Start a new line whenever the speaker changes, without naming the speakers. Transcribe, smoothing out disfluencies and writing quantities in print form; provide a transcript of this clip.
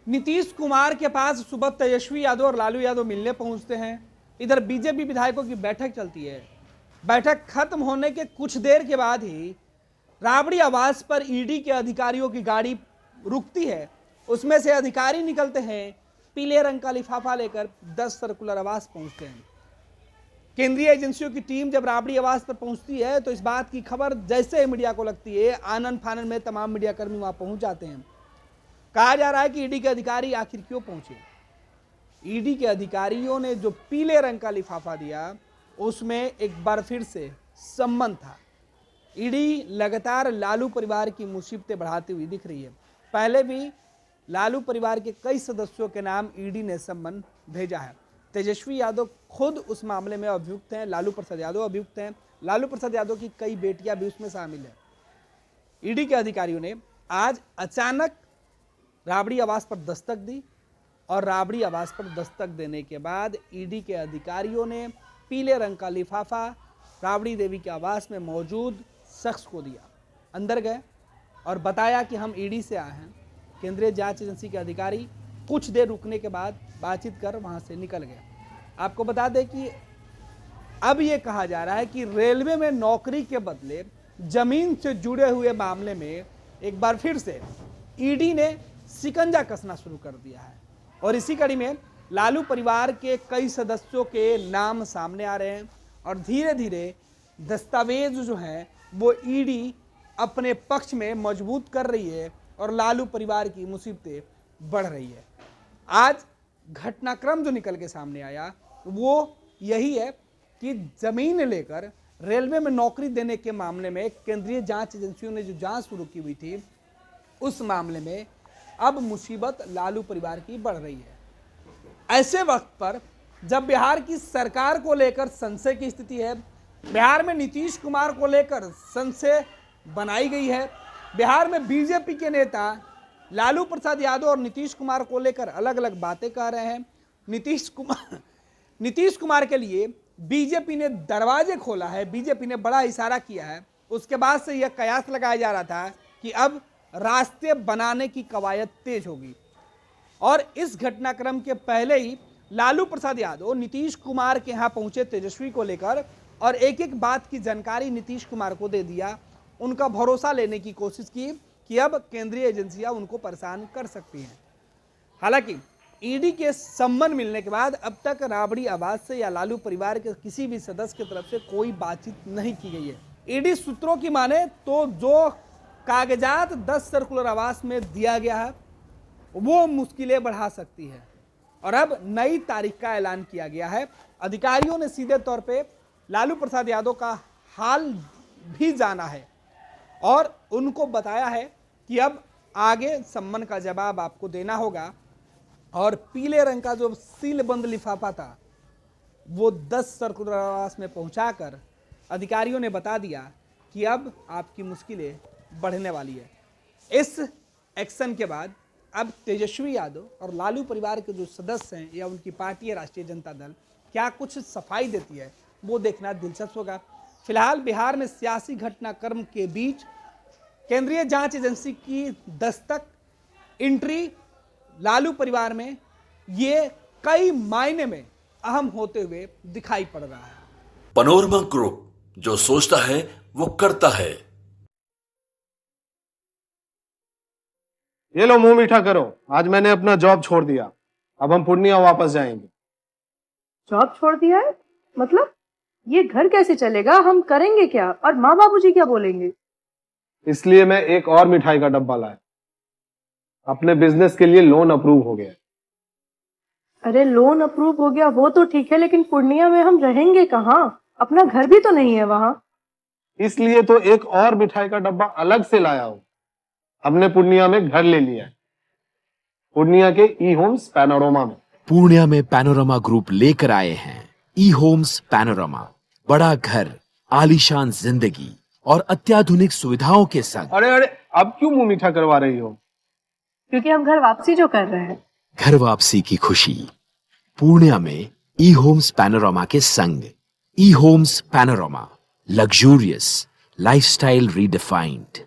नीतीश कुमार के पास सुबह तेजस्वी यादव और लालू यादव मिलने पहुंचते हैं। इधर बीजेपी विधायकों की बैठक चलती है। बैठक खत्म होने के कुछ देर के बाद ही राबड़ी आवास पर ईडी के अधिकारियों की गाड़ी रुकती है। उसमें से अधिकारी निकलते हैं, पीले रंग का लिफाफा लेकर 10 सर्कुलर आवास पहुंचते हैं। केंद्रीय एजेंसियों की टीम जब राबड़ी आवास पर पहुंचती है तो इस बात की खबर जैसे ही मीडिया को लगती है, आनन फानन में तमाम मीडियाकर्मी वहां पहुंच जाते हैं। कहा जा रहा है कि ईडी के अधिकारी आखिर क्यों पहुंचे। ईडी के अधिकारियों ने जो पीले रंग का लिफाफा दिया उसमें एक बार फिर से संबंध था। ईडी लगातार लालू परिवार की मुसीबतें बढ़ाती हुई दिख रही है। पहले भी लालू परिवार के कई सदस्यों के नाम ईडी ने सम्मन भेजा है। तेजस्वी यादव खुद उस मामले में अभियुक्त हैं, लालू प्रसाद यादव अभियुक्त हैं, लालू प्रसाद यादव की कई बेटियां भी उसमें शामिल हैं। ईडी के अधिकारियों ने आज अचानक राबड़ी आवास पर दस्तक दी और राबड़ी आवास पर दस्तक देने के बाद ईडी के अधिकारियों ने पीले रंग का लिफाफा राबड़ी देवी के आवास में मौजूद शख्स को दिया। अंदर गए और बताया कि हम ईडी से आए हैं। केंद्रीय जांच एजेंसी के अधिकारी कुछ देर रुकने के बाद बातचीत कर वहां से निकल गए। आपको बता दें कि अब ये कहा जा रहा है कि रेलवे में नौकरी के बदले जमीन से जुड़े हुए मामले में एक बार फिर से ईडी ने शिकंजा कसना शुरू कर दिया है और इसी कड़ी में लालू परिवार के कई सदस्यों के नाम सामने आ रहे हैं और धीरे धीरे दस्तावेज जो हैं वो ईडी अपने पक्ष में मजबूत कर रही है और लालू परिवार की मुसीबतें बढ़ रही है। आज घटनाक्रम जो निकल के सामने आया वो यही है कि जमीन लेकर रेलवे में नौकरी देने के मामले में केंद्रीय जांच एजेंसियों ने जो जांच शुरू की हुई थी उस मामले में अब मुसीबत लालू परिवार की बढ़ रही है। ऐसे वक्त पर जब बिहार की सरकार को लेकर संशय की स्थिति है, बिहार में नीतीश कुमार को लेकर संशय बनाई गई है, बिहार में बीजेपी के नेता लालू प्रसाद यादव और नीतीश कुमार को लेकर अलग अलग बातें कह रहे हैं। नीतीश कुमार के लिए बीजेपी ने दरवाजे खोला है, बीजेपी ने बड़ा इशारा किया है। उसके बाद से यह कयास लगाया जा रहा था कि अब रास्ते बनाने की कवायद तेज होगी और इस घटनाक्रम के पहले ही लालू प्रसाद यादव नीतीश कुमार के यहाँ पहुंचे तेजस्वी को लेकर और एक एक बात की जानकारी नीतीश कुमार को दे दिया। उनका भरोसा लेने की कोशिश की कि अब केंद्रीय एजेंसियां उनको परेशान कर सकती हैं। हालांकि ईडी के सम्मन मिलने के बाद अब तक राबड़ी आवास से या लालू परिवार के किसी भी सदस्य की तरफ से कोई बातचीत नहीं की गई है। ईडी सूत्रों की माने तो जो कागजात 10 सर्कुलर आवास में दिया गया है वो मुश्किलें बढ़ा सकती है और अब नई तारीख का ऐलान किया गया है। अधिकारियों ने सीधे तौर पे लालू प्रसाद यादव का हाल भी जाना है और उनको बताया है कि अब आगे सम्मन का जवाब आपको देना होगा और पीले रंग का जो सीलबंद लिफाफा था वो 10 सर्कुलर आवास में पहुंचाकर अधिकारियों ने बता दिया कि अब आपकी मुश्किलें बढ़ने वाली है। इस एक्शन के बाद अब तेजस्वी यादव और लालू परिवार के जो सदस्य हैं या उनकी पार्टी है राष्ट्रीय जनता दल क्या कुछ सफाई देती है वो देखना दिलचस्प होगा। फिलहाल बिहार में सियासी घटनाक्रम के बीच केंद्रीय जांच एजेंसी की दस्तक एंट्री लालू परिवार में ये कई मायने में अहम होते हुए दिखाई पड़ रहा है।
पैनोरमा ग्रुप, जो सोचता है वो करता है।
ये लो, मुंह मीठा करो। आज मैंने अपना जॉब छोड़ दिया, अब हम पूर्णिया वापस जाएंगे।
जॉब छोड़ दिया है? मतलब ये घर कैसे चलेगा? हम करेंगे क्या और माँ बाबूजी क्या बोलेंगे?
इसलिए मैं एक और मिठाई का डब्बा लाया। अपने बिजनेस के लिए लोन अप्रूव हो गया।
अरे लोन अप्रूव हो गया वो तो ठीक है, लेकिन पूर्णिया में हम रहेंगे कहाँ? अपना घर भी तो नहीं है वहाँ।
इसलिए तो एक और मिठाई का डब्बा अलग से लाया हूँ। हमने पूर्णिया में घर ले लिया है, पूर्णिया के ई होम्स पैनोरमा में।
पूर्णिया में पैनोरमा ग्रुप लेकर आए हैं ई होम्स पैनोरमा। बड़ा घर, आलीशान जिंदगी और अत्याधुनिक सुविधाओं के संग।
अरे अरे, अब क्यों मुंह मीठा करवा रही हो?
क्योंकि हम घर वापसी जो कर रहे हैं।
घर वापसी की खुशी पूर्णिया में ई होम्स पैनोरमा के संग। ई Homes Panorama, luxurious lifestyle redefined.